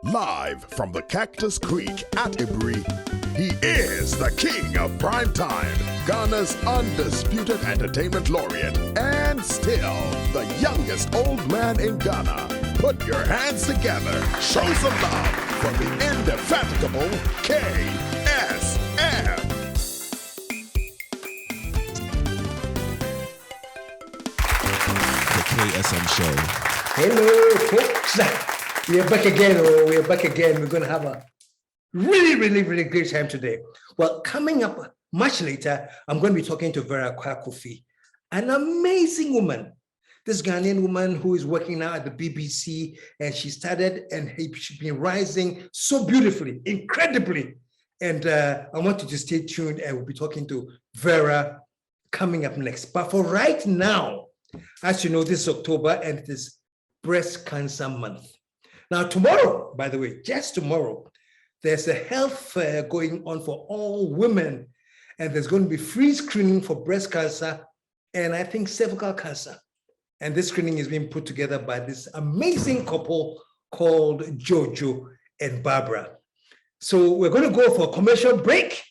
Live from the Cactus Creek at Ibri, he is the king of prime time, Ghana's undisputed entertainment laureate, and still the youngest old man in Ghana. Put your hands together, show some love for the indefatigable KSM. The KSM Show. Hello, folks. We are back again. We are back again. We're going to have a really great time today. Well, coming up much later, I'm going to be talking to Vera Kwakofi, an amazing woman. This Ghanaian woman who is working now at the BBC, and she started and she's been rising so beautifully, incredibly. And I want you to stay tuned, and we'll be talking to Vera coming up next. But for right now, as you know, this is October and it is Breast Cancer Month. Now, tomorrow, by the way, just tomorrow, there's a health fair going on for all women, and there's going to be free screening for breast cancer and I think cervical cancer. And this screening is being put together by this amazing couple called Jojo and Barbara. So we're going to go for a commercial break.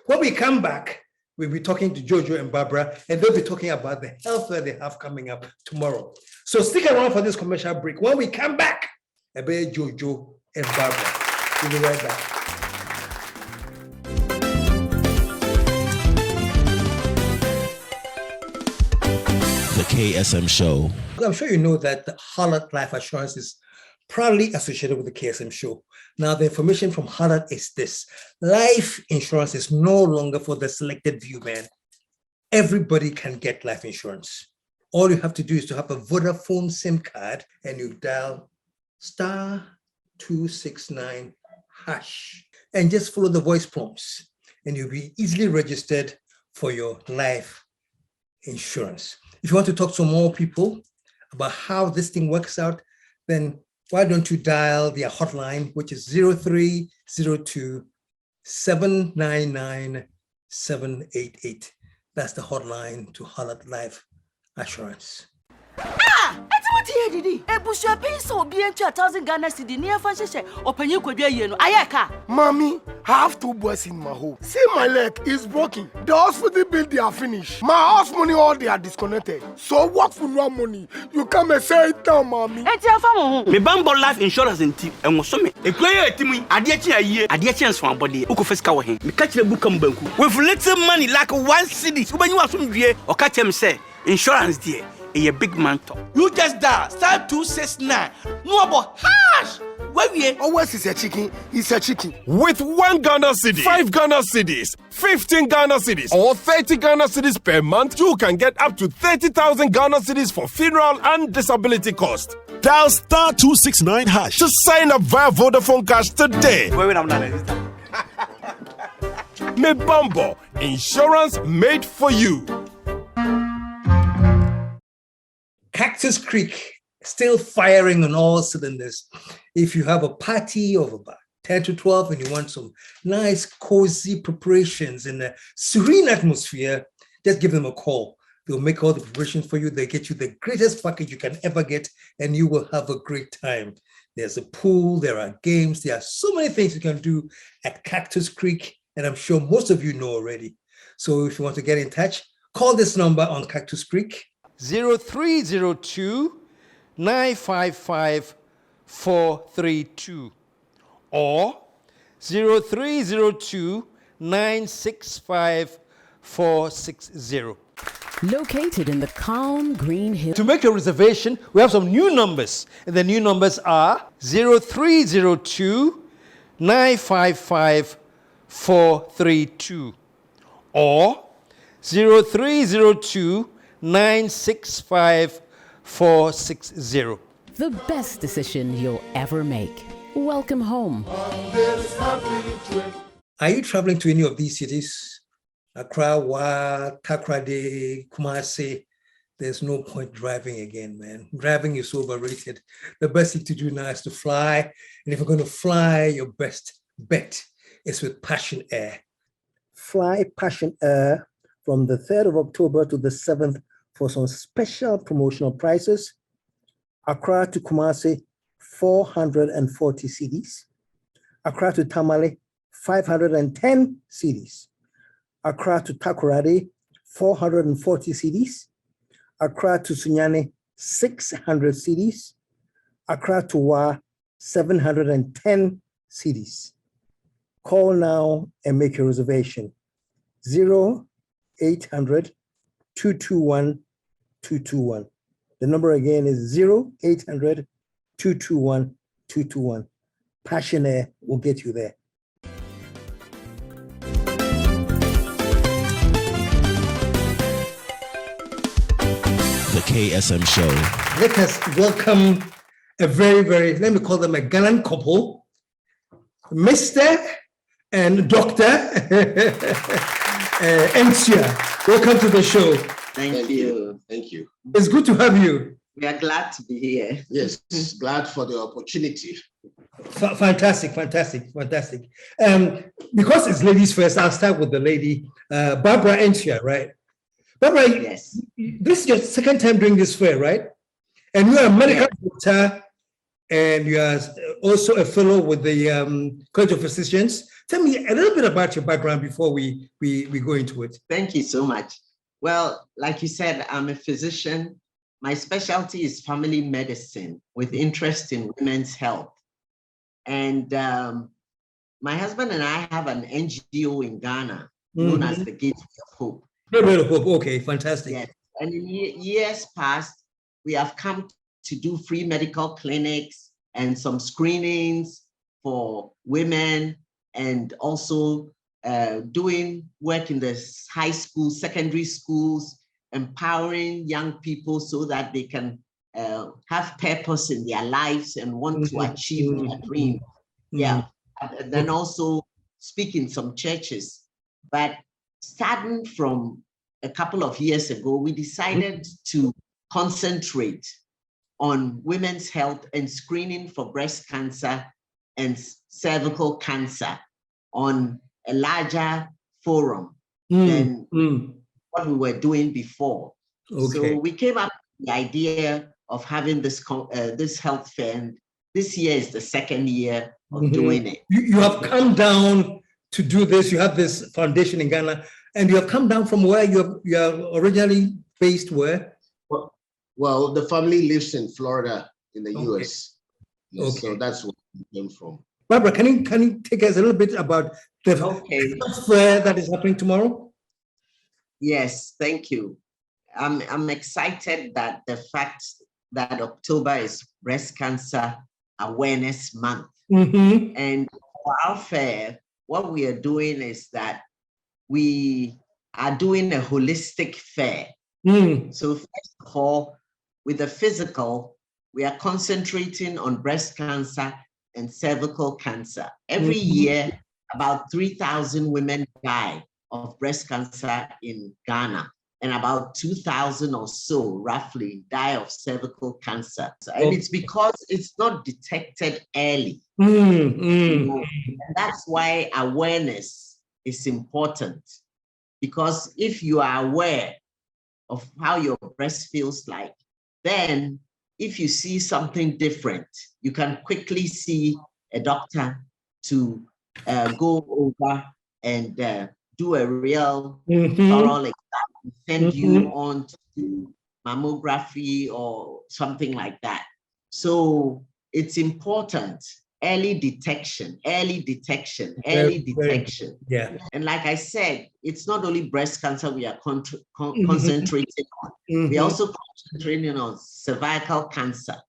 When we come back, we'll be talking to Jojo and Barbara, and they'll be talking about the health fair they have coming up tomorrow. So stick around for this commercial break. When we come back, about Jojo and Barbara. We'll be right back. The KSM Show. I'm sure you know that the Harlot Life Assurance is proudly associated with the KSM Show. Now, the information from Harlot is this. Life insurance is no longer for the selected few, man. Everybody can get life insurance. All you have to do is to have a Vodafone SIM card, and you dial *269# and just follow the voice prompts, and you'll be easily registered for your life insurance. If you want to talk to more people about how this thing works out, then why don't you dial their hotline, which is 0302 799 788. That's the hotline to Harlot Life Assurance. What here did he? Ebusia pay so be into 1,000 Ghana cedi near Francisco or Penny could be a year. Ayaka. Mommy, I have 2 boys in my home. See, my leg is broken. The hospital bill they are finished. My house money all they are disconnected. So what for no money? You come and say it now, mommy. And your family. Me bambo life insurance in team and was so me. A player team, Adiachi a year, Adiachi for body, Ukofeska him. Me catch the book banku. With little money like 1 cedi. When you are from here, or catch him say, insurance dear. A big man talk. You just dial *269. No about hash. Where we? Always is a chicken. It's a chicken. With 1 Ghana cedi, 5 Ghana cedis, 15 Ghana cedis, or 30 Ghana cedis per month, you can get up to 30,000 Ghana cedis for funeral and disability cost. Dial *269# to sign up via Vodafone Cash today. Me Bumbo, insurance made for you. Cactus Creek, still firing on all cylinders. If you have a party of about 10 to 12 and you want some nice, cozy preparations in a serene atmosphere, just give them a call. They'll make all the preparations for you. They get you the greatest package you can ever get, and you will have a great time. There's a pool, there are games, there are so many things you can do at Cactus Creek, and I'm sure most of you know already. So if you want to get in touch, call this number on Cactus Creek, 0302 955 432 or 0302 965 460. Located in the calm green hills. To make your reservation, we have some new numbers, and the new numbers are 0302 955 432 or 0302 965 460. The best decision you'll ever make. Welcome home. Are you traveling to any of these cities? Accra, Wa, Takrade, Kumasi? There's no point driving again, man. Driving is overrated. The best thing to do now is to fly. And if you're going to fly, your best bet is with Passion Air. Fly Passion Air from the 3rd of October to the 7th for some special promotional prices. Accra to Kumasi, 440 cedis. Accra to Tamale, 510 cedis. Accra to Takoradi, 440 cedis. Accra to Sunyani, 600 cedis. Accra to Wa, 710 cedis. Call now and make your reservation. 0800 221 221. The number again is 0800 221 221. Passion Air will get you there. The KSM Show. Let us welcome a very, let me call them a gallant couple, Mr. and Dr. Entsua. Welcome to the show. Thank you. Thank you. It's good to have you. We are glad to be here. Yes, glad for the opportunity. Fantastic. Because it's ladies first, I'll start with the lady, Barbara Entsua, right? Barbara, yes. This is your second time doing this fair, right? And you are a medical doctor, and you are also a fellow with the College of Physicians. Tell me a little bit about your background before we go into it. Thank you so much. Well, like you said, I'm a physician. My specialty is family medicine with interest in women's health. And my husband and I have an NGO in Ghana known as the Gateway of Hope. Gateway of Hope, okay, fantastic. Yes. And in years past, we have come to do free medical clinics and some screenings for women, and also doing work in the high school, secondary schools, empowering young people so that they can have purpose in their lives and want to achieve their dream. Yeah, and then also speak in some churches. But starting from a couple of years ago, we decided to concentrate on women's health and screening for breast cancer and cervical cancer on a larger forum than what we were doing before. Okay. So we came up with the idea of having this this health fair, and this year is the second year of doing it. You have come down to do this. You have this foundation in Ghana, and you have come down from where you are originally based. Where? Well, the family lives in Florida, in the US. Yes, so that's where we came from. Barbara, can you take us a little bit about the health fair that is happening tomorrow? Yes, thank you. I'm excited that the fact that October is Breast Cancer Awareness Month. And for our fair, what we are doing is that we are doing a holistic fair. So first of all, with the physical, we are concentrating on breast cancer and cervical cancer. Every year, about 3,000 women die of breast cancer in Ghana, and about 2,000 or so, roughly, die of cervical cancer. And it's because it's not detected early. And that's why awareness is important. Because if you are aware of how your breast feels like, then if you see something different, you can quickly see a doctor to go over and do a real thorough exam, send you on to mammography or something like that. So it's important. Early detection. Yeah. And like I said, it's not only breast cancer we are concentrating on. We're also concentrating on cervical cancer.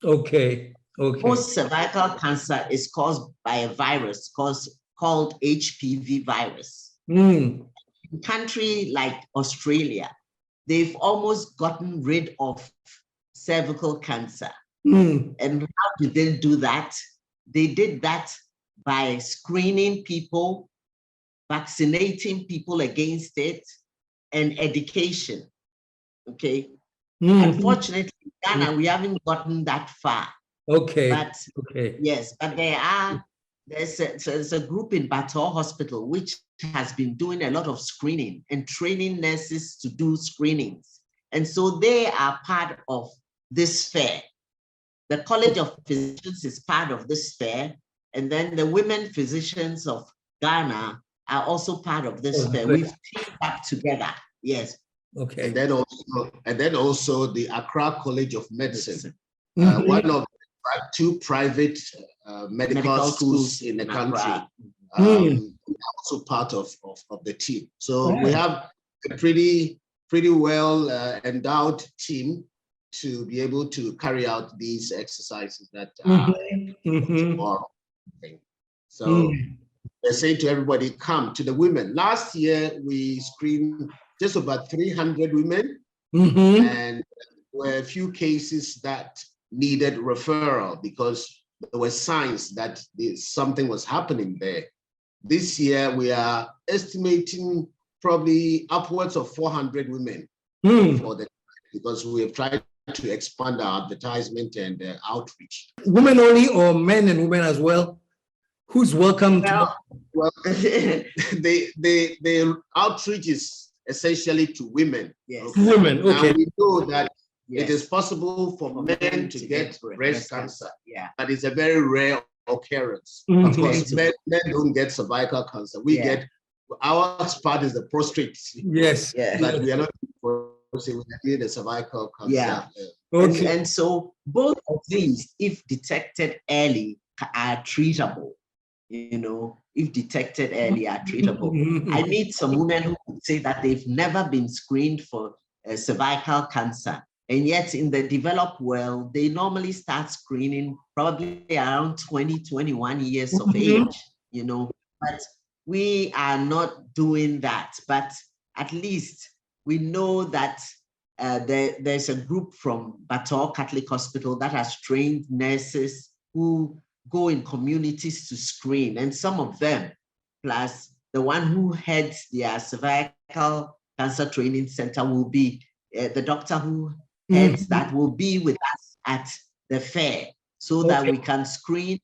Okay. Most cervical cancer is caused by a virus called HPV virus. In a country like Australia, they've almost gotten rid of cervical cancer. And how did they do that? They did that by screening people, vaccinating people against it, and education. Okay. Unfortunately, in Ghana, we haven't gotten that far. But yes, but there's a group in Bator Hospital which has been doing a lot of screening and training nurses to do screenings. And so they are part of this fair. the College of Physicians is part of this fair, and then the Women Physicians of Ghana are also part of this fair. Great. We've teamed up together. Yes. Okay. And then also the Accra College of Medicine, one of the 2 private medical schools in the country, also part of the team. So we have a pretty well endowed team to be able to carry out these exercises that are tomorrow. So they say to everybody, come to the women. Last year we screened just about 300 women, and there were a few cases that needed referral because there were signs that something was happening there. This year we are estimating probably upwards of 400 women because we have tried to expand our advertisement and outreach. Women only or men and women as well? Who's welcome? Well, the outreach is essentially to women. Yes. Okay? Women, okay. Now we know that it is possible for men to get breast cancer. Yeah. But it's a very rare occurrence. Mhm. Of course, men don't get cervical cancer. We get, our part is the prostate. Yes. But we are not the cervical cancer. Yeah. Okay. And so both of these, if detected early, are treatable. You know, if detected early, are treatable. I meet some women who would say that they've never been screened for cervical cancer. And yet in the developed world, they normally start screening probably around 20, 21 years of age, you know, but we are not doing that. But at least we know that there's a group from Bator Catholic Hospital that has trained nurses who go in communities to screen. And some of them, plus the one who heads their cervical cancer training center will be the doctor who heads that will be with us at the fair so that we can screen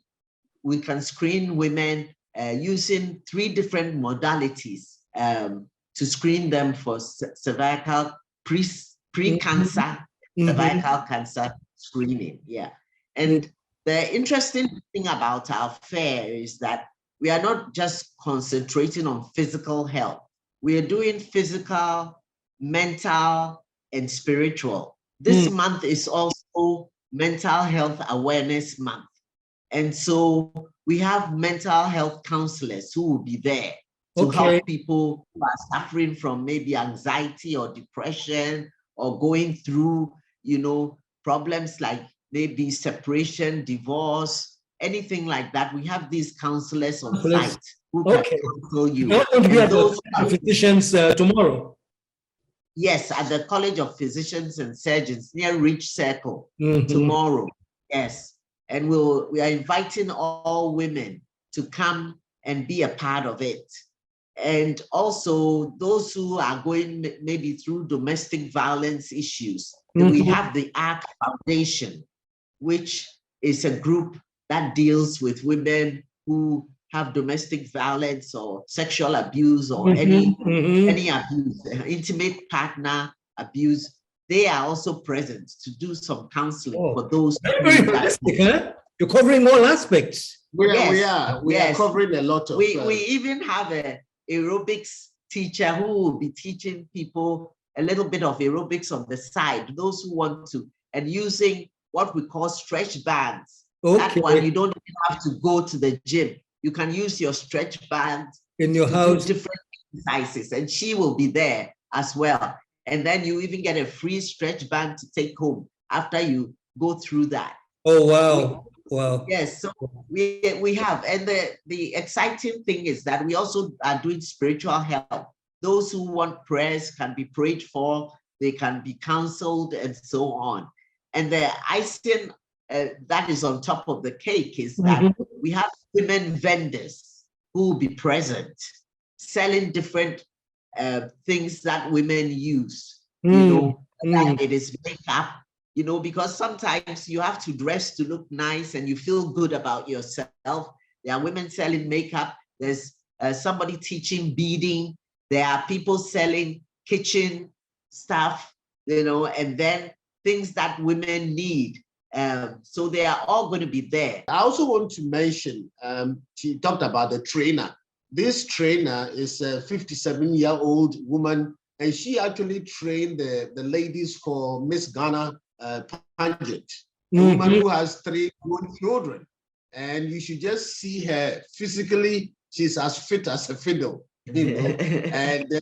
women using 3 different modalities to screen them for cervical pre-cancer cervical cancer screening. Yeah. And the interesting thing about our fair is that we are not just concentrating on physical health. We are doing physical, mental, and spiritual. This month is also Mental Health Awareness Month. And so we have mental health counselors who will be there to help people who are suffering from maybe anxiety or depression or going through, you know, problems like maybe separation, divorce, anything like that. We have these counselors on site who can counsel you. You're going to be at the physicians tomorrow. Yes, at the College of Physicians and Surgeons near Ridge Circle tomorrow. Yes, and we are inviting all women to come and be a part of it. And also those who are going maybe through domestic violence issues. We have the ARC Foundation, which is a group that deals with women who have domestic violence or sexual abuse or any abuse, intimate partner abuse. They are also present to do some counseling for those. Very holistic, huh? You're covering all aspects. We are covering a lot of. We even have a aerobics teacher who will be teaching people a little bit of aerobics on the side. Those who want to, and using what we call stretch bands. That one you don't even have to go to the gym. You can use your stretch band in your house, different exercises, and she will be there as well. And then you even get a free stretch band to take home after you go through that. Oh, wow. Wow. Yes, so we have, and the exciting thing is that we also are doing spiritual help. Those who want prayers can be prayed for, they can be counseled, and so on. And the icing that is on top of the cake is that we have women vendors who will be present, selling different things that women use. You know, like it is makeup, you know, because sometimes you have to dress to look nice and you feel good about yourself. There are women selling makeup. There's somebody teaching beading. There are people selling kitchen stuff, you know, and then things that women need, So they are all going to be there. I also want to mention, she talked about the trainer. This trainer is a 57-year-old woman, and she actually trained the ladies for Miss Ghana pageant. A woman who has 3 grown children. And you should just see her physically. She's as fit as a fiddle, you know. And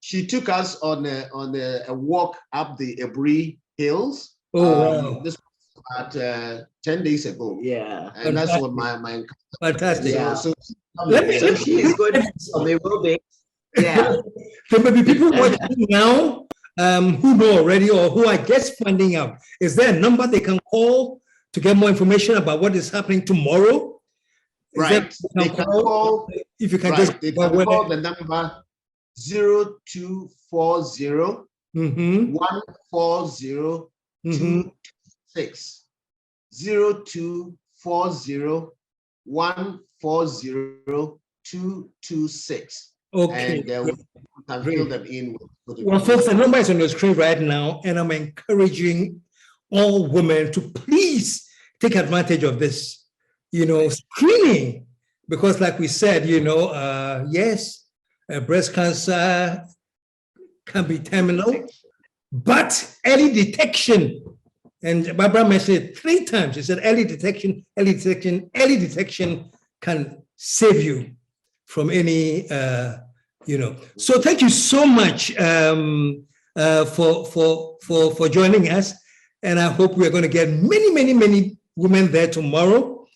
she took us on a walk up the Ebri Hills. This was about 10 days ago. Yeah. And that's what my fantastic. Yeah. So she is going to do some aerobics. Yeah. There may be people watching now who know already or who are just finding out. Is there a number they can call to get more information about what is happening tomorrow? Right. They can call, if you can right, they can call the number 0240 140 226. 0240 140 226. Okay. And we can fill them in. Well, folks, the number is on your screen right now, and I'm encouraging all women to please take advantage of this, screening, because like we said, yes, breast cancer can be terminal, but early detection, and Barbara mentioned it 3 times. She said early detection can save you from any, So thank you so much for joining us. And I hope we are going to get many women there tomorrow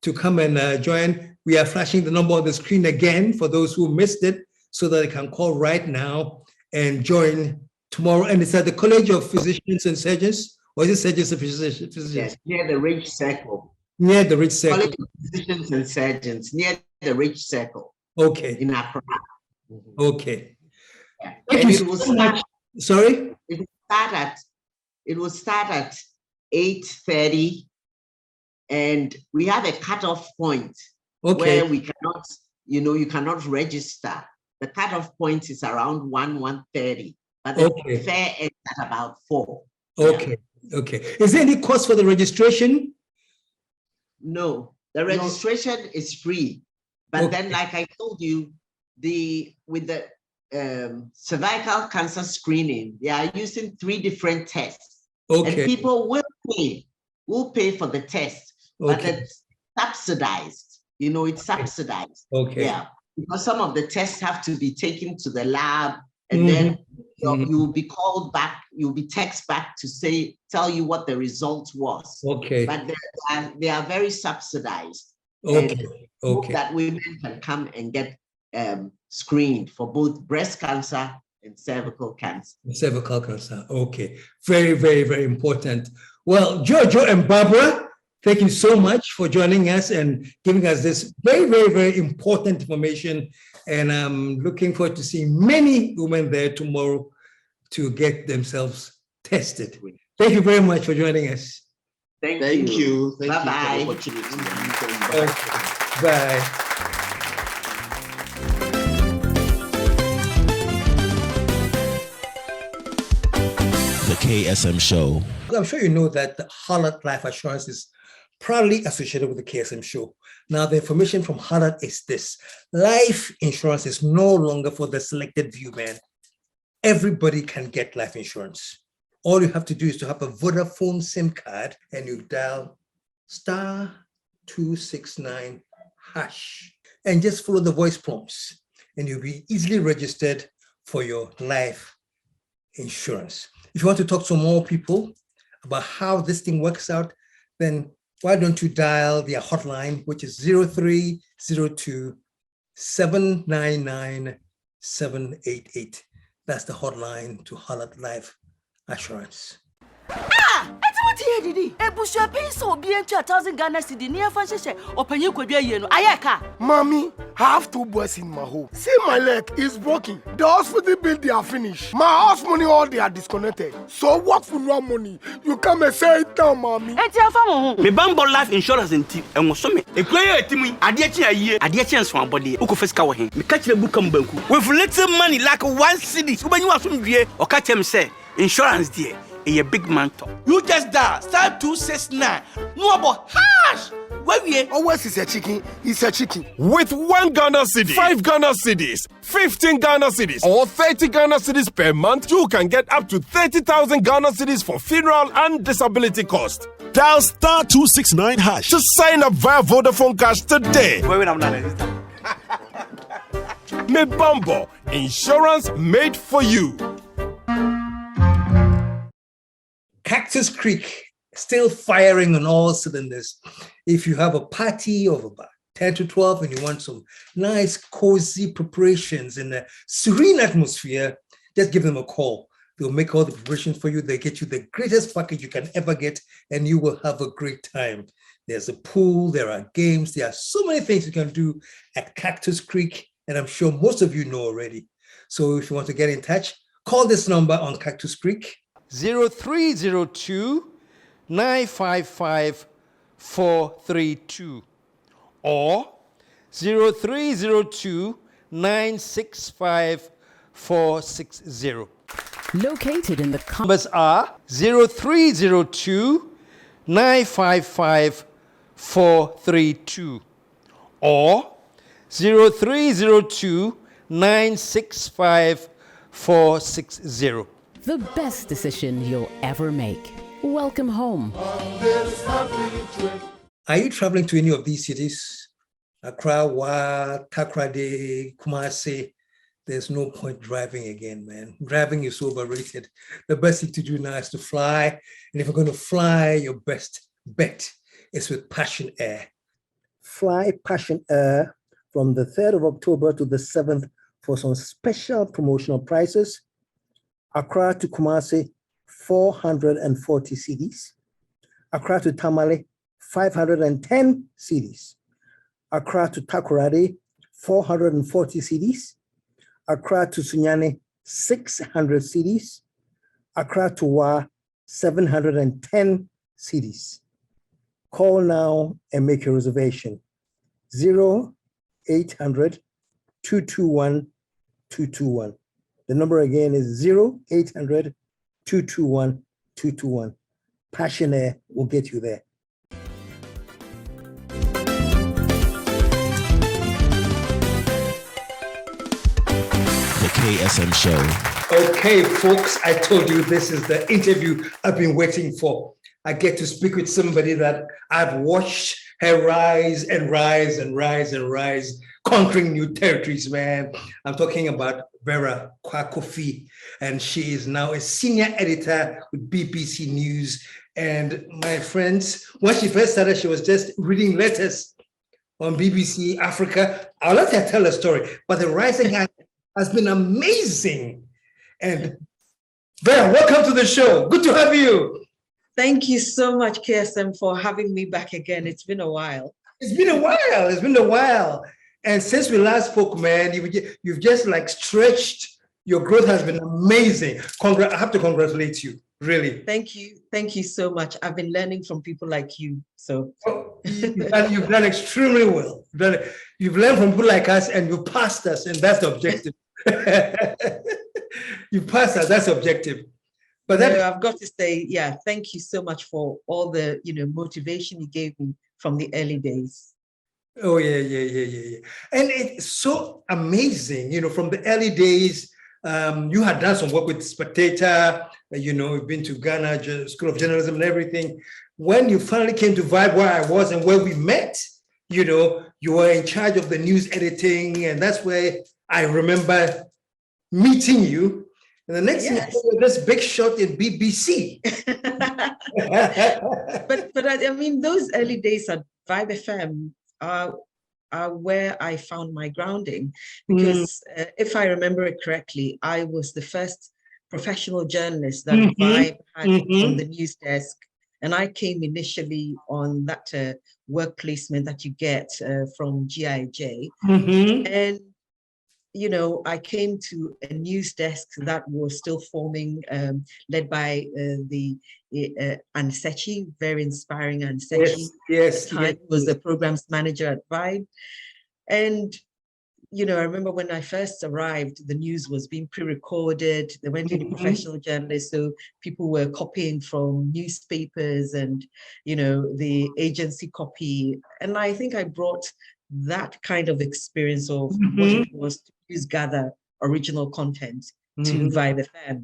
to come and join. We are flashing the number on the screen again for those who missed it, so that they can call right now and join tomorrow. And it's at the College of Physicians and Surgeons, or is it Surgeons and Physicians? Yes, near the Ridge Circle. Near the Ridge Circle. College of Physicians and Surgeons, near the Ridge Circle. Okay. In Accra. Okay. Yeah. Thank And you so much. Sorry? It will start at 8:30, and we have a cutoff point where we cannot, you cannot register. The cutoff point is around 1:30, but the fair ends at about 4. Okay. Yeah. Okay. Is there any cost for the registration? No, the registration is free. But then, like I told you, with the cervical cancer screening, they are using 3 different tests. And people will pay for the test, but it's subsidized. It's subsidized. Yeah, because some of the tests have to be taken to the lab, and then you'll be called back, you'll be texted back to tell you what the result was. But they are very subsidized. Hope that women can come and get screened for both breast cancer and cervical cancer. Cervical cancer. Okay. Very, very, very important. Well, Jojo and Barbara, thank you so much for joining us and giving us this very, very, very important information. And I'm looking forward to seeing many women there tomorrow to get themselves tested. Thank you very much for joining us. Thank you. Bye-bye. Bye. The KSM Show. I'm sure you know that the Harlot Life Assurance is proudly associated with the KSM Show. Now, the information from Harlot is this: life insurance is no longer for the selected few, man. Everybody can get life insurance. All you have to do is to have a Vodafone SIM card, and you dial *269# and just follow the voice prompts, and you'll be easily registered for your life insurance. If you want to talk to more people about how this thing works out, then why don't you dial their hotline, which is 0302 799 788. That's the hotline to Harlot Life Assurance. What here did he? Ebusha pay so be 1,000 Ghana cedi near Francisco or Penny could be a year. Ayaka. Mommy, I have 2 boys in my home. See, my leg is broken. The hospital bill, they are finished. My house money, all they are disconnected. So what for no money? You come and say it down, mommy. Me bambo life insurance and tip and was some. A player to me, I did a year, I did chance one body, Ukofesca him. Me catch the book banku. With little money like 1 cedi, when you are from here or catch him say, insurance dear. a big man talk. You just dial *269. No about hash. Where we? Always is a chicken. It's a chicken. With 1 Ghana cedi, 5 Ghana cedis, 15 Ghana cedis, or 30 Ghana cedis per month, you can get up to 30,000 Ghana cedis for funeral and disability cost. Dial *269 hash to sign up via Vodafone Cash today. Mebambo, insurance made for you. Cactus Creek still firing on all cylinders. If you have a party of about 10 to 12 and you want some nice, cozy preparations in a serene atmosphere, just give them a call. They'll make all the preparations for you. They get you the greatest package you can ever get, and you will have a great time. There's a pool, there are games, there are so many things you can do at Cactus Creek, and I'm sure most of you know already. So if you want to get in touch, call this number on Cactus Creek. 0302 955 432 or 0302 965 460. Located in the numbers are 0302 955 432 or 0302 965 460. The best decision you'll ever make. Welcome home. Are you traveling to any of these cities? Accra, Wa, Takoradi, Kumasi? There's no point driving again, man. Driving is overrated. The best thing to do now is to fly. And if you're going to fly, your best bet is with Passion Air. Fly Passion Air from the 3rd of October to the 7th for some special promotional prices. Accra to Kumasi, 440 cedis. Accra to Tamale, 510 cedis. Accra to Takoradi, 440 cedis. Accra to Sunyani, 600 cedis. Accra to Wa, 710 cedis. Call now and make your reservation. 0800 221 221. The number again is 0800 221 221. Passion Air will get you there. The KSM Show. Okay, folks, I told you this is the interview I've been waiting for. I get to speak with somebody that I've watched her rise and rise and rise and rise, conquering new territories, man. I'm talking about Vera Kwakofi, and she is now a senior editor with BBC News. And my friends, when she first started, she was just reading letters on BBC Africa. I'll let her tell a story, but the rising has been amazing. And Vera, welcome to the show. Good to have you. Thank you so much, KSM, for having me back again. It's been a while. It's been a while. It's been a while. And since we last spoke, man, you've just like stretched. Your growth has been amazing. I have to congratulate you, really. Thank you. Thank you so much. I've been learning from people like you. So you've done extremely well. You've learned from people like us, and you passed us, and that's the objective. You passed us. That's the objective. But I've got to say, yeah, thank you so much for all the motivation you gave me from the early days. Oh yeah. And it's so amazing, from the early days. You had done some work with Spectator, you've been to Ghana School of Journalism and everything. When you finally came to Vibe, where I was and where we met, you were in charge of the news editing, and that's where I remember meeting you. And the next thing you were this big shot in BBC. but I mean, those early days at Vibe FM are where I found my grounding, because if I remember it correctly, I was the first professional journalist that Vibe had on the news desk. And I came initially on that work placement that you get from GIJ. And I came to a news desk that was still forming, led by the Ansechi, very inspiring Ansechi. Yes. Was the programs manager at Vibe. And, you know, I remember when I first arrived, the news was being pre-recorded. There weren't any professional journalists, so people were copying from newspapers and, you know, the agency copy. And I think I brought that kind of experience of what it was to use gather original content to Vibe FM.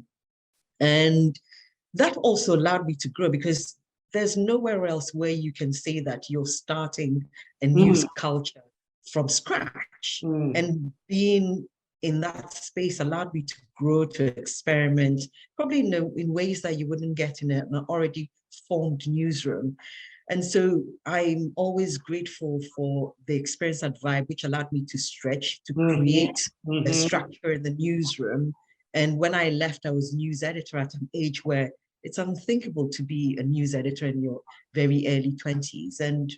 And that also allowed me to grow, because there's nowhere else where you can say that you're starting a news culture from scratch. And being in that space allowed me to grow, to experiment, probably in ways that you wouldn't get in an already formed newsroom. And so I'm always grateful for the experience at Vibe, which allowed me to stretch, to create a structure in the newsroom. And when I left, I was news editor at an age where it's unthinkable to be a news editor in your very early 20s, and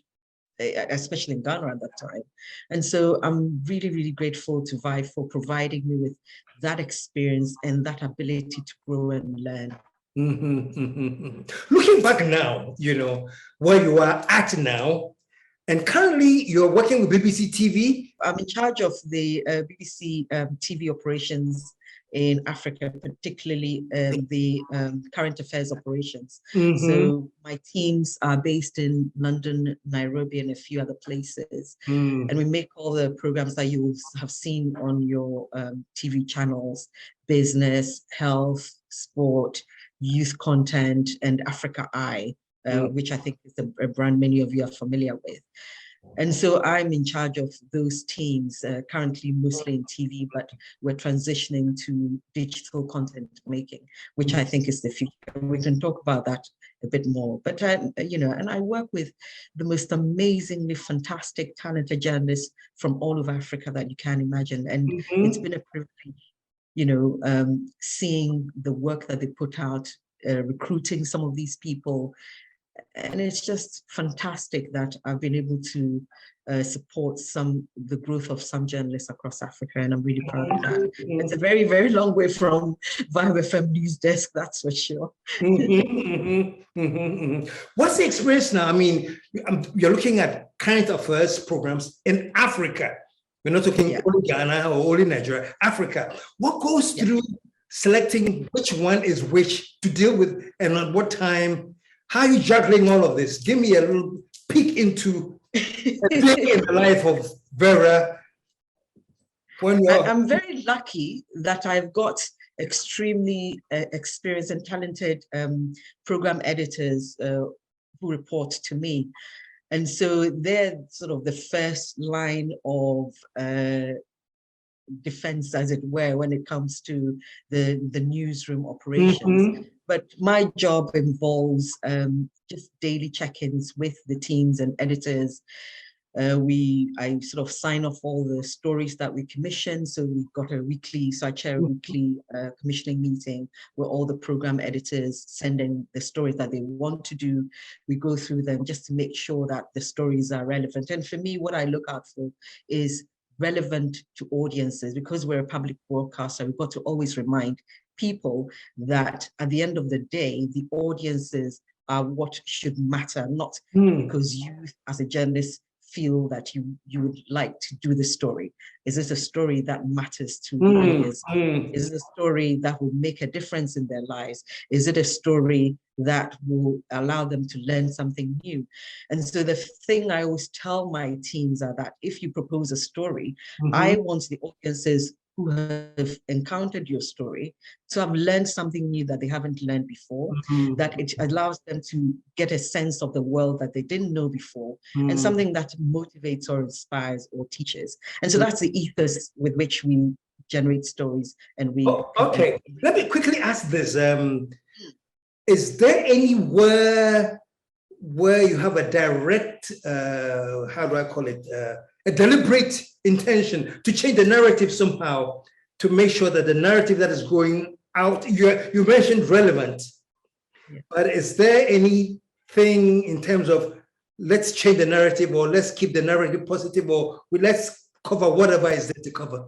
especially in Ghana at that time. And so I'm really, really grateful to Vibe for providing me with that experience and that ability to grow and learn. Looking back now, you know, where you are at now, and currently you're working with BBC TV. I'm in charge of the BBC TV operations in Africa, particularly the current affairs operations. So my teams are based in London, Nairobi, and a few other places. And we make all the programs that you have seen on your TV channels: business, health, sport, youth content, and Africa Eye, which I think is a brand many of you are familiar with. And so I'm in charge of those teams, currently mostly in TV, but we're transitioning to digital content making, which I think is the future. We can talk about that a bit more. But, you know, and I work with the most amazingly fantastic, talented journalists from all over Africa that you can imagine. And it's been a privilege, you know, seeing the work that they put out, recruiting some of these people. And it's just fantastic that I've been able to support the growth of some journalists across Africa, and I'm really proud of that. It's a very, very long way from Vibe FM News Desk, that's for sure. What's the experience now? I mean, you're looking at current affairs programs in Africa. We're not talking only Ghana or only Nigeria, Africa. What goes through selecting which one is which to deal with, and at what time? How are you juggling all of this? Give me a little peek into a day in the life of Vera. I'm very lucky that I've got extremely experienced and talented program editors who report to me. And so they're sort of the first line of defense, as it were, when it comes to the newsroom operations. But my job involves just daily check-ins with the teams and editors. I sort of sign off all the stories that we commission. So we've got I chair a weekly commissioning meeting where all the program editors send in the stories that they want to do. We go through them just to make sure that the stories are relevant. And for me, what I look out for is relevant to audiences. Because we're a public broadcaster, we've got to always remind people that at the end of the day, the audiences are what should matter, not because you as a journalist feel that you would like to do the story. Is this a story that matters to the audience? Is it a story that will make a difference in their lives? Is it a story that will allow them to learn something new? And so the thing I always tell my teams are that if you propose a story, I want the audiences who have encountered your story to have learned something new that they haven't learned before, that it allows them to get a sense of the world that they didn't know before, and something that motivates or inspires or teaches. And so that's the ethos with which we generate stories. And we okay, let me quickly ask this. Is there anywhere where you have a direct, how do I call it, a deliberate intention to change the narrative somehow, to make sure that the narrative that is going out, you mentioned relevant, but is there anything in terms of let's change the narrative, or let's keep the narrative positive, or let's cover whatever is there to cover?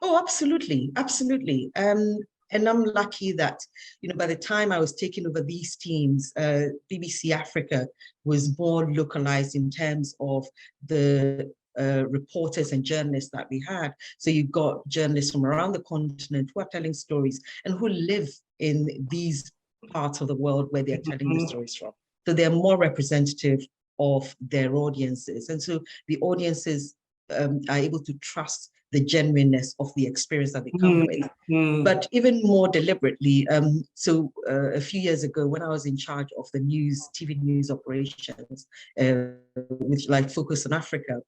Oh, absolutely, absolutely. And I'm lucky that, you know, by the time I was taking over these teams, BBC Africa was more localized in terms of the reporters and journalists that we had. So you got journalists from around the continent who are telling stories and who live in these parts of the world where they're telling the stories from. So they're more representative of their audiences. And so the audiences are able to trust the genuineness of the experience that they come with. But even more deliberately, a few years ago, when I was in charge of the TV news operations, which like focus on Africa,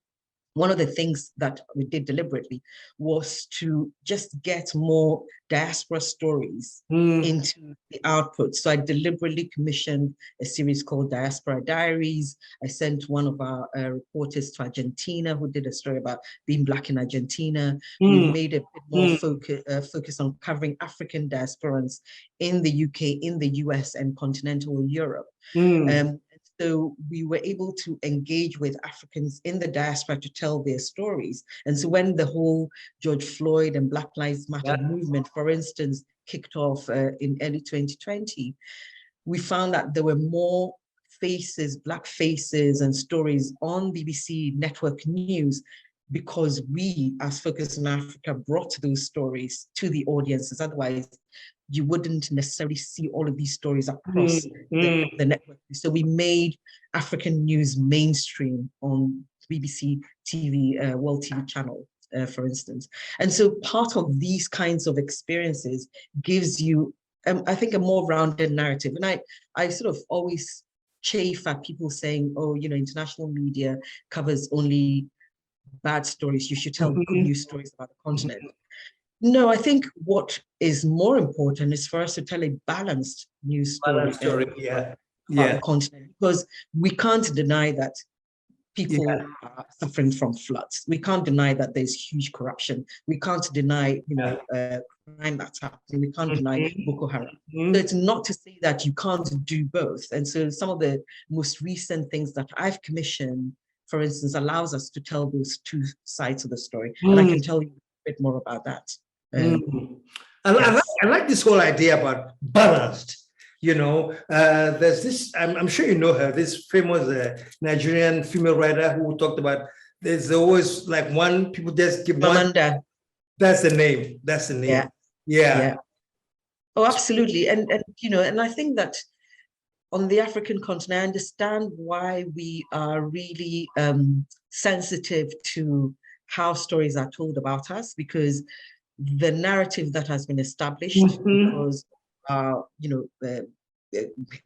one of the things that we did deliberately was to just get more diaspora stories into the output. So I deliberately commissioned a series called Diaspora Diaries. I sent one of our reporters to Argentina who did a story about being Black in Argentina. We made a bit more focus on covering African diasporans in the UK, in the US, and continental Europe. So we were able to engage with Africans in the diaspora to tell their stories. And so when the whole George Floyd and Black Lives Matter movement, for instance, kicked off in early 2020, we found that there were more faces, Black faces and stories on BBC Network News because we, as Focus on Africa, brought those stories to the audiences. Otherwise, you wouldn't necessarily see all of these stories across the network. So we made African news mainstream on BBC TV, World TV channel, for instance. And so part of these kinds of experiences gives you, I think, a more rounded narrative. And I sort of always chafe at people saying, oh, international media covers only bad stories. You should tell good news stories about the continent. No, I think what is more important is for us to tell a balanced news story. About the continent, because we can't deny that people are suffering from floods. We can't deny that there's huge corruption. We can't deny, crime that's happening. We can't deny Boko Haram. So it's not to say that you can't do both. And so some of the most recent things that I've commissioned, for instance, allows us to tell those two sides of the story. And I can tell you a bit more about that. I like this whole idea about balanced. There's this, I'm sure you know her, this famous Nigerian female writer who talked about there's always like one, people just give Amanda. one. That's the name. Yeah. Oh, absolutely. And I think that on the African continent, I understand why we are really sensitive to how stories are told about us, because the narrative that has been established because the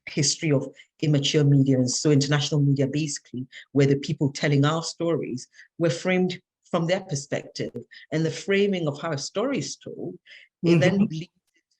history of immature media, and so international media basically, where the people telling our stories were framed from their perspective, and the framing of how a story is told, it then leads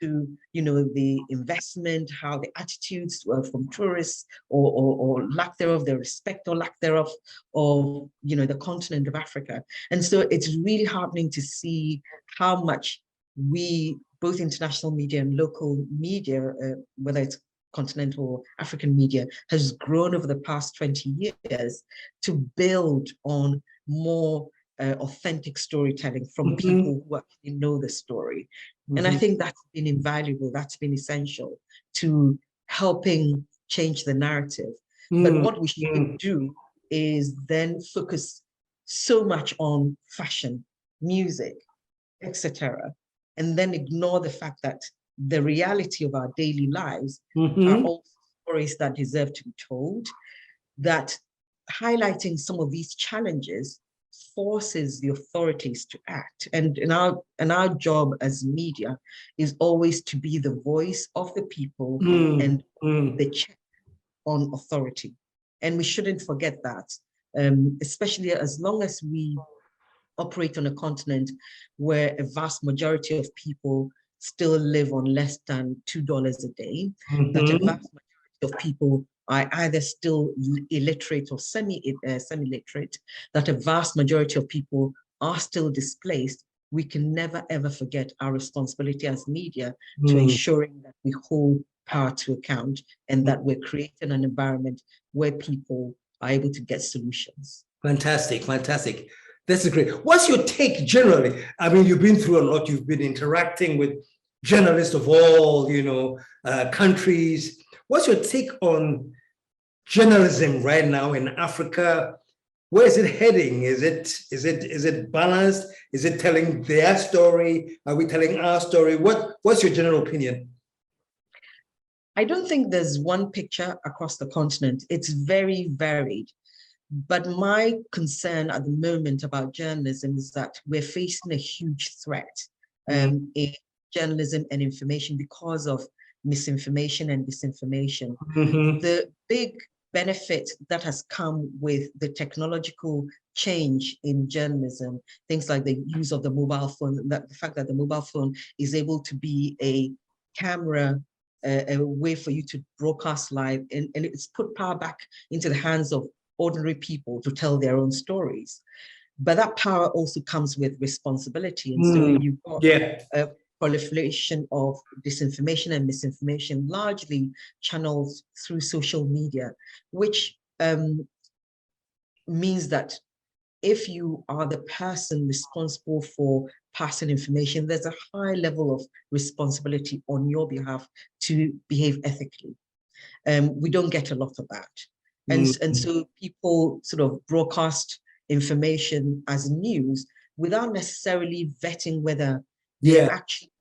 to the investment, how the attitudes from tourists or lack thereof, the respect or lack thereof of the continent of Africa. And so it's really heartening to see how much we, both international media and local media, whether it's continental or African media, has grown over the past 20 years to build on more authentic storytelling from people who actually know the story. And I think that's been invaluable, that's been essential to helping change the narrative. But what we shouldn't do is then focus so much on fashion, music, etc., and then ignore the fact that the reality of our daily lives are all stories that deserve to be told, that highlighting some of these challenges forces the authorities to act. And our job as media is always to be the voice of the people and the check on authority. And we shouldn't forget that, especially as long as we operate on a continent where a vast majority of people still live on less than $2 a day, that a vast majority of people are either still illiterate or semi-literate, that a vast majority of people are still displaced, we can never ever forget our responsibility as media to ensuring that we hold power to account and that we're creating an environment where people are able to get solutions. Fantastic. That's great. What's your take generally? I mean, you've been through a lot. You've been interacting with journalists of all, countries. What's your take on journalism right now in Africa? where is it heading? Is it balanced? Is it telling their story? Are we telling our story? What's your general opinion? I don't think there's one picture across the continent. It's very varied. But my concern at the moment about journalism is that we're facing a huge threat in journalism and information because of misinformation and disinformation. The big benefit that has come with the technological change in journalism, things like the use of the mobile phone, the fact that the mobile phone is able to be a camera, a way for you to broadcast live, and it's put power back into the hands of ordinary people to tell their own stories. But that power also comes with responsibility. And so you've got a proliferation of disinformation and misinformation, largely channeled through social media, which means that if you are the person responsible for passing information, there's a high level of responsibility on your behalf to behave ethically. We don't get a lot of that. And so people sort of broadcast information as news without necessarily vetting whether they're actually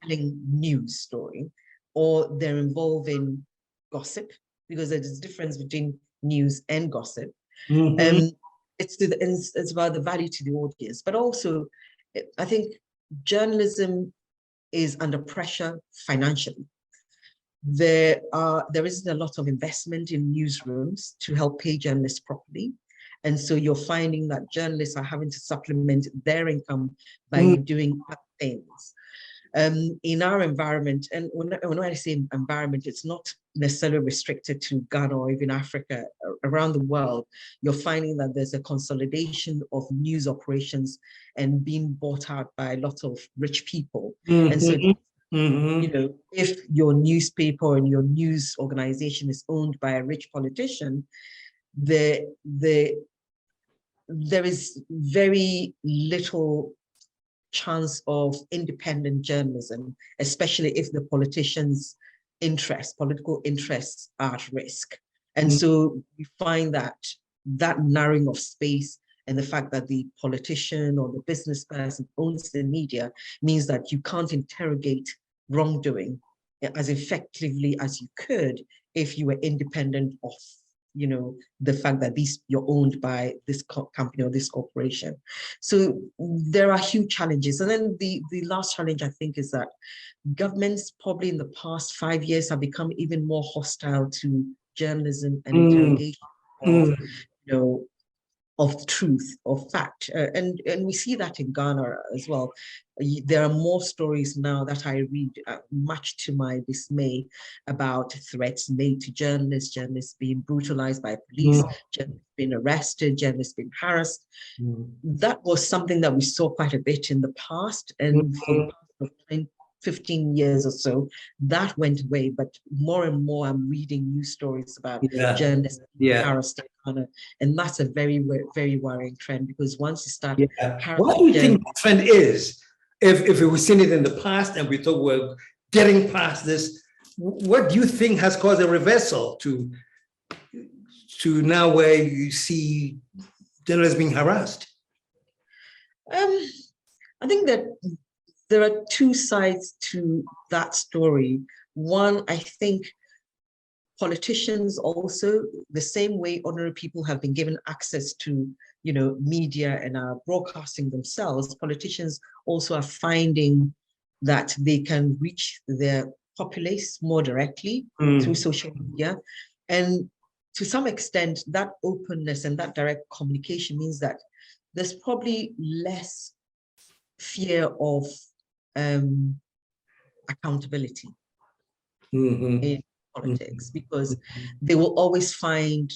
telling news story or they're involved in gossip, because there's a difference between news and gossip. It's about the value to the audience, but also I think journalism is under pressure financially. There isn't a lot of investment in newsrooms to help pay journalists properly. And so you're finding that journalists are having to supplement their income by doing other things. In our environment, and when I say environment, it's not necessarily restricted to Ghana or even Africa. Around the world, you're finding that there's a consolidation of news operations and being bought out by a lot of rich people. And so you know, if your newspaper and your news organization is owned by a rich politician, there is very little chance of independent journalism, especially if the politician's political interests are at risk. And so we find that narrowing of space and the fact that the politician or the business person owns the media means that you can't interrogate wrongdoing as effectively as you could if you were independent of, you know, the fact that you're owned by this company or this corporation. So there are huge challenges. And then the last challenge, I think, is that governments probably in the past 5 years have become even more hostile to journalism and interrogation of, you know, of truth, of fact. And we see that in Ghana as well. There are more stories now that I read, much to my dismay, about threats made to journalists being brutalized by police, journalists being arrested, journalists being harassed. That was something that we saw quite a bit in the past, and for the past 15 years or so, that went away. But more and more, I'm reading news stories about journalists being harassed in Ghana, and that's a very, very worrying trend, because once you start what do you think the trend is? If we've seen it in the past and we thought we're getting past this, what do you think has caused a reversal to now where you see journalists being harassed? I think that there are two sides to that story. One, I think politicians also, the same way ordinary people have been given access to, you know, media and are broadcasting themselves, politicians also are finding that they can reach their populace more directly through social media. And to some extent, that openness and that direct communication means that there's probably less fear of accountability in politics, because they will always find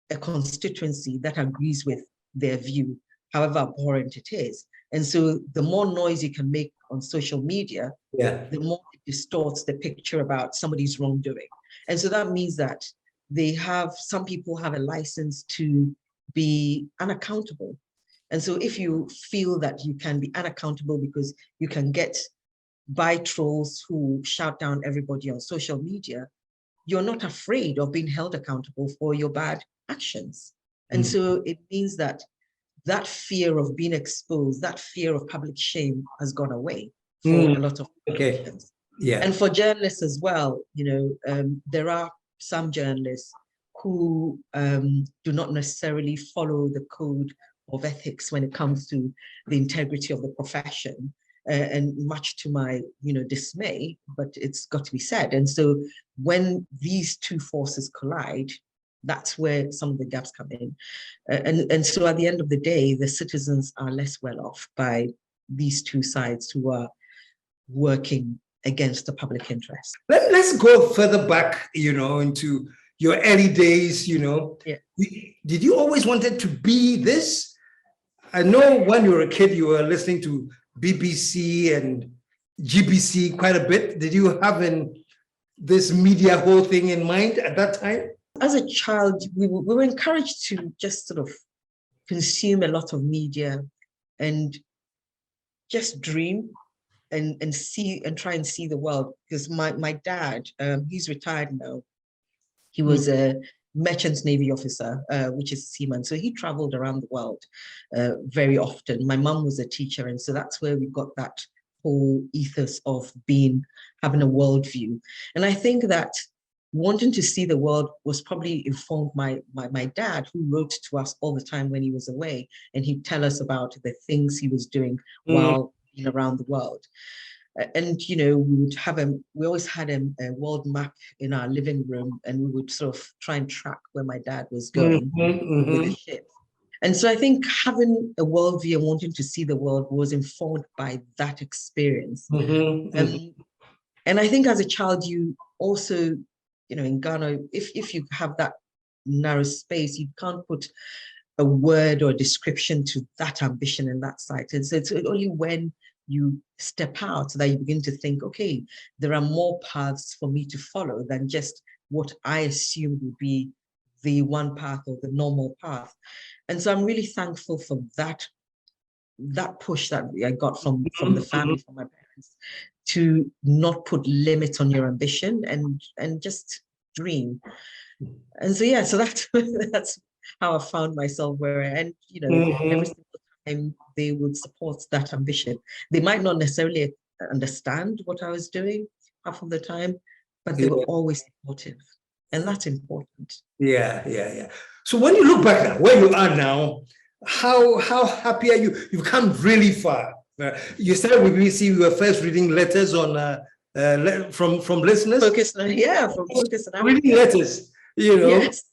a constituency that agrees with their view, however abhorrent it is. And so the more noise you can make on social media, the more it distorts the picture about somebody's wrongdoing. And so that means that some people have a license to be unaccountable. And so if you feel that you can be unaccountable because you can get by trolls who shout down everybody on social media, you're not afraid of being held accountable for your bad actions. And so it means that that fear of being exposed, that fear of public shame has gone away for a lot of Africans. And for journalists as well, there are some journalists who do not necessarily follow the code of ethics when it comes to the integrity of the profession, and much to my dismay, but it's got to be said. And so when these two forces collide, that's where some of the gaps come in. And so at the end of the day, the citizens are less well off by these two sides who are working against the public interest. Let's go further back, into your early days, Did you always wanted to be this? I know when you were a kid, you were listening to BBC and GBC quite a bit. Did you have this media whole thing in mind at that time? As a child, we were encouraged to just sort of consume a lot of media and just dream and see and try and see the world. Because my dad, he's retired now. He was a Merchant Navy officer, which is a seaman. So he traveled around the world very often. My mum was a teacher, and so that's where we got that whole ethos of having a worldview. And I think that wanting to see the world was probably informed my dad, who wrote to us all the time when he was away, and he'd tell us about the things he was doing while being around the world. And we always had a world map in our living room, and we would sort of try and track where my dad was going with the ship. And so I think having a worldview and wanting to see the world was informed by that experience. And I think as a child, you also, in Ghana, if you have that narrow space, you can't put a word or a description to that ambition and that sight. And so it's only when you step out that you begin to think, okay, there are more paths for me to follow than just what I assumed would be the one path or the normal path. And so I'm really thankful for that push that I got from the family, from my parents, to not put limits on your ambition and just dream. And so so that's how I found myself where every single time they would support that ambition. They might not necessarily understand what I was doing half of the time, but they were always supportive, and that's important. Yeah. So when you look back at where you are now, how happy are you? You've come really far. You started with BBC. You were first reading letters on from listeners. From Focus on Africa. Reading letters, Yes.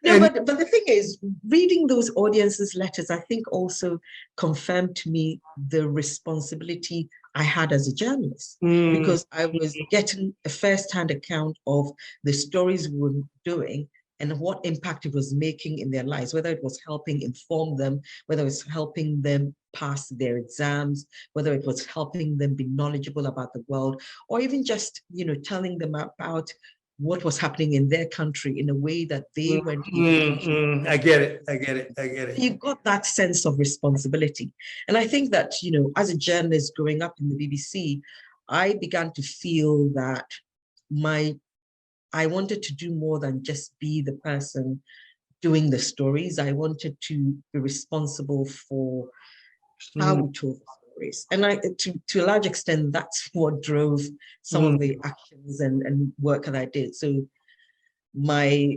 But the thing is, reading those audiences' letters, I think also confirmed to me the responsibility I had as a journalist, because I was getting a first-hand account of the stories we were doing and what impact it was making in their lives, whether it was helping inform them, whether it was helping them pass their exams, whether it was helping them be knowledgeable about the world, or even just, telling them about what was happening in their country in a way that they weren't even. I get it. You got that sense of responsibility. And I think that, as a journalist growing up in the BBC, I began to feel that I wanted to do more than just be the person doing the stories. I wanted to be responsible for how we told the stories. And to a large extent, that's what drove some of the actions and work that I did. So my,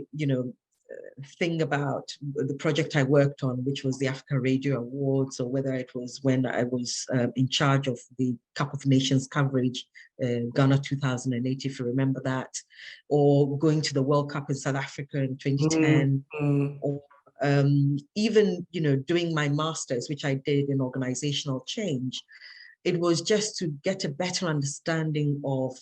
thing about the project I worked on, which was the Africa Radio Awards, or whether it was when I was in charge of the Cup of Nations coverage, Ghana 2008, if you remember that, or going to the World Cup in South Africa in 2010, or even, doing my master's, which I did in organizational change. It was just to get a better understanding of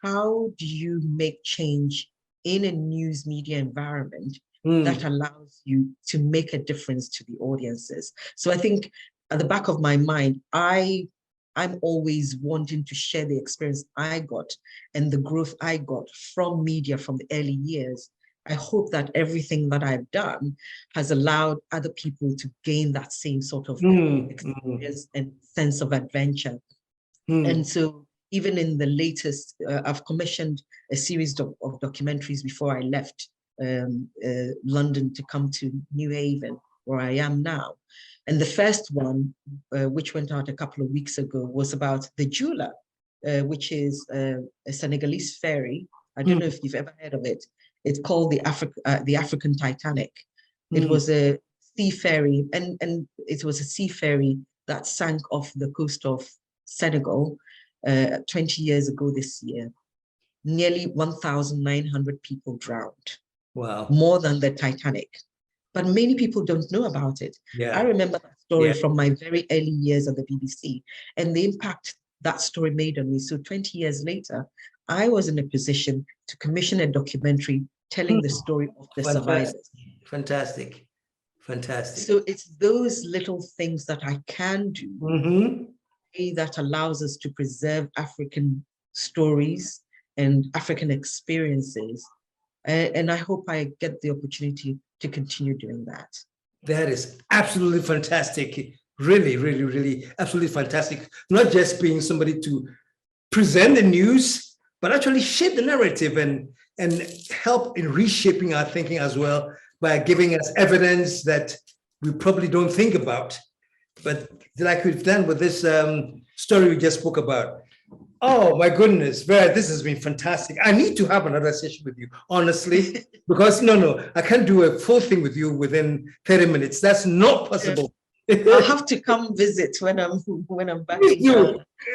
how do you make change in a news media environment that allows you to make a difference to the audiences. So I think at the back of my mind, I'm always wanting to share the experience I got and the growth I got from media from the early years. I hope that everything that I've done has allowed other people to gain that same sort of experience and sense of adventure. And so even in the latest, I've commissioned a series of documentaries before I left London to come to New Haven, where I am now. And the first one, which went out a couple of weeks ago, was about the Jula, which is a Senegalese ferry. I don't know if you've ever heard of it. It's called the African Titanic. It was a sea ferry, and it was a sea ferry that sank off the coast of Senegal 20 years ago this year. Nearly 1,900 people drowned. Wow. More than the Titanic. But many people don't know about it. Yeah. I remember that story from my very early years at the BBC and the impact that story made on me. So 20 years later, I was in a position to commission a documentary telling the story of the survivors. Fantastic. Fantastic. So it's those little things that I can do that allows us to preserve African stories and African experiences. And I hope I get the opportunity to continue doing that. That is absolutely fantastic. Really, really, really, absolutely fantastic. Not just being somebody to present the news, but actually shape the narrative and help in reshaping our thinking as well by giving us evidence that we probably don't think about. But like we've done with this story we just spoke about. Oh my goodness, Vera, this has been fantastic. I need to have another session with you, honestly, because no, I can't do a full thing with you within 30 minutes. That's not possible. I'll have to come visit when I'm back.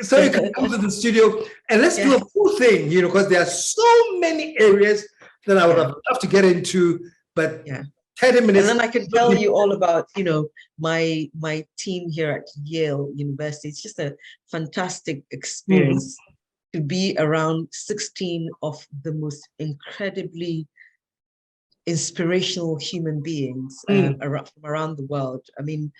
So you can come to the studio and let's do a full thing, because there are so many areas that I would have loved to get into, but 30 minutes. And then I can tell you all about, my team here at Yale University. It's just a fantastic experience to be around 16 of the most incredibly inspirational human beings from around the world. I mean,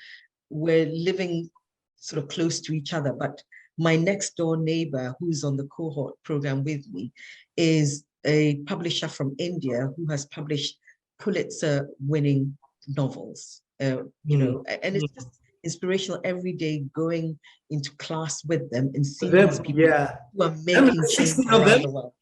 we're living sort of close to each other, but my next door neighbor who's on the cohort program with me is a publisher from India who has published Pulitzer winning novels, and it's just inspirational every day going into class with them and seeing these people who are making change around the world.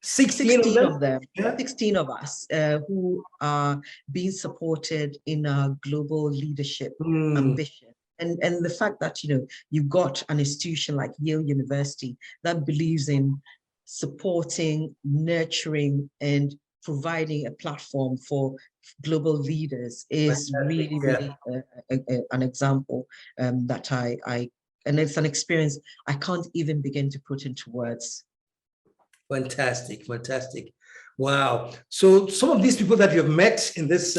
16 of them, 16 of us who are being supported in our global leadership ambition. And the fact that, you've got an institution like Yale University that believes in supporting, nurturing, and providing a platform for global leaders is really an example that and it's an experience I can't even begin to put into words. Fantastic, fantastic. Wow. So some of these people that you've met in this,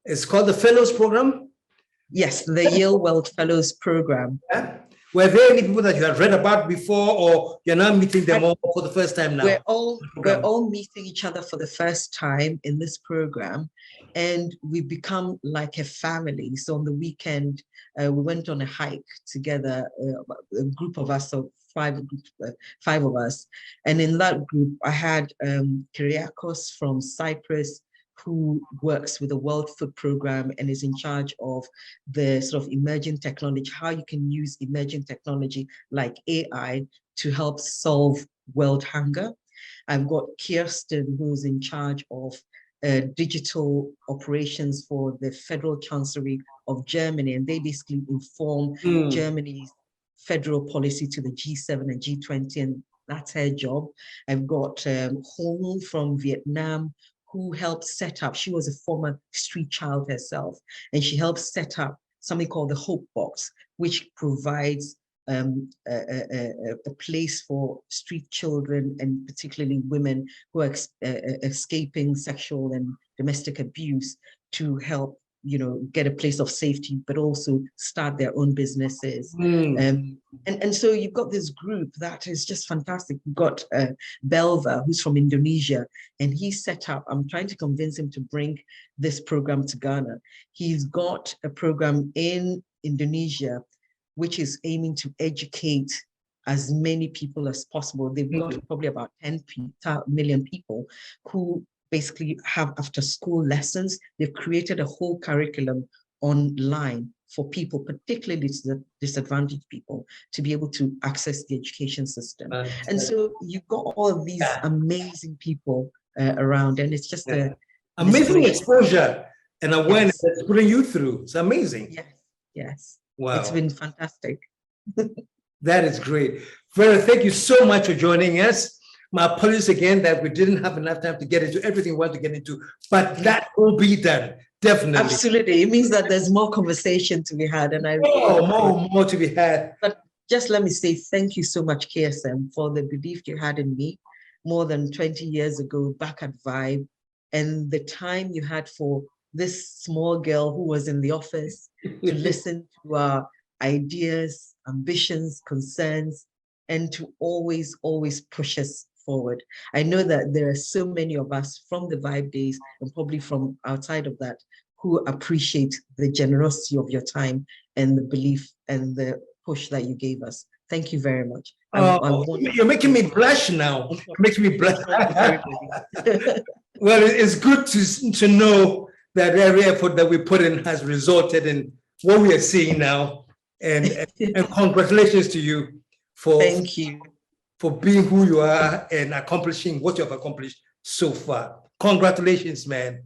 it's called the Fellows Program? Yes, the Yale World Fellows Program. Were there any people that you had read about before, or you're now meeting them all for the first time now? We're all meeting each other for the first time in this program, and we become like a family. So on the weekend, we went on a hike together, a group of us, so five of us. And in that group, I had Kyriakos from Cyprus, who works with the World Food Program and is in charge of the sort of emerging technology, how you can use emerging technology like AI to help solve world hunger. I've got Kirsten, who's in charge of digital operations for the Federal Chancellery of Germany, and they basically inform Germany's federal policy to the G7 and G20, and that's her job. I've got Hong from Vietnam, who helped set up, she was a former street child herself, and she helped set up something called the Hope Box, which provides a place for street children and particularly women who are escaping sexual and domestic abuse to help get a place of safety, but also start their own businesses. And so you've got this group that is just fantastic. You've got Belva, who's from Indonesia, and he set up, I'm trying to convince him to bring this program to Ghana. He's got a program in Indonesia, which is aiming to educate as many people as possible. They've got probably about 10 million people who basically have after school lessons. They've created a whole curriculum online for people, particularly disadvantaged people, to be able to access the education system. And so you've got all of these amazing people around, and it's just a Amazing exposure and awareness that's putting you through. It's amazing. Yes. Wow. It's been fantastic. That is great. Vera, thank you so much for joining us. My apologies again that we didn't have enough time to get into everything we want to get into, but that will be done. Definitely. Absolutely. It means that there's more conversation to be had. And more to be had. But just let me say thank you so much, KSM, for the belief you had in me more than 20 years ago back at Vibe, and the time you had for this small girl who was in the office to listen to our ideas, ambitions, concerns, and to always push us forward. I know that there are so many of us from the Vibe days and probably from outside of that who appreciate the generosity of your time and the belief and the push that you gave us. Thank you very much. You're making me blush now. You're making me blush. Well, it's good to know that every effort that we put in has resulted in what we are seeing now. And congratulations to you for thank you for being who you are and accomplishing what you have accomplished so far. Congratulations, man.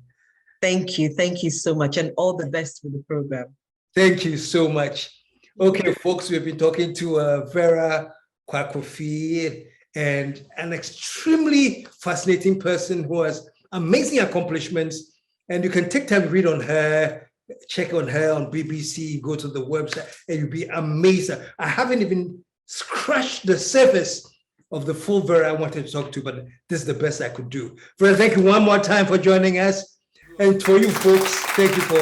Thank you so much, and all the best with the program. Thank you so much. Okay, folks, we've been talking to Vera Kwakofi, and an extremely fascinating person who has amazing accomplishments. And you can take time to read on her, check on her on BBC, go to the website, and you'll be amazed. I haven't even scratched the surface of the full Vera I wanted to talk to, but this is the best I could do. Vera, thank you one more time for joining us. And for you folks, thank you for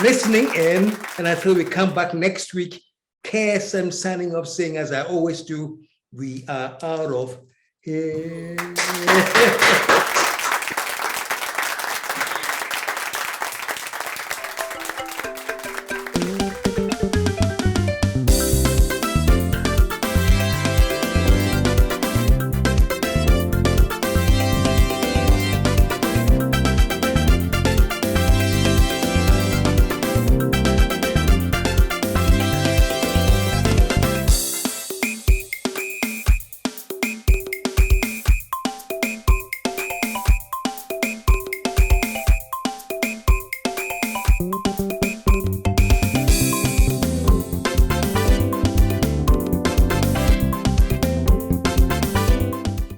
listening in. And until we come back next week, KSM signing off, saying, as I always do, we are out of here.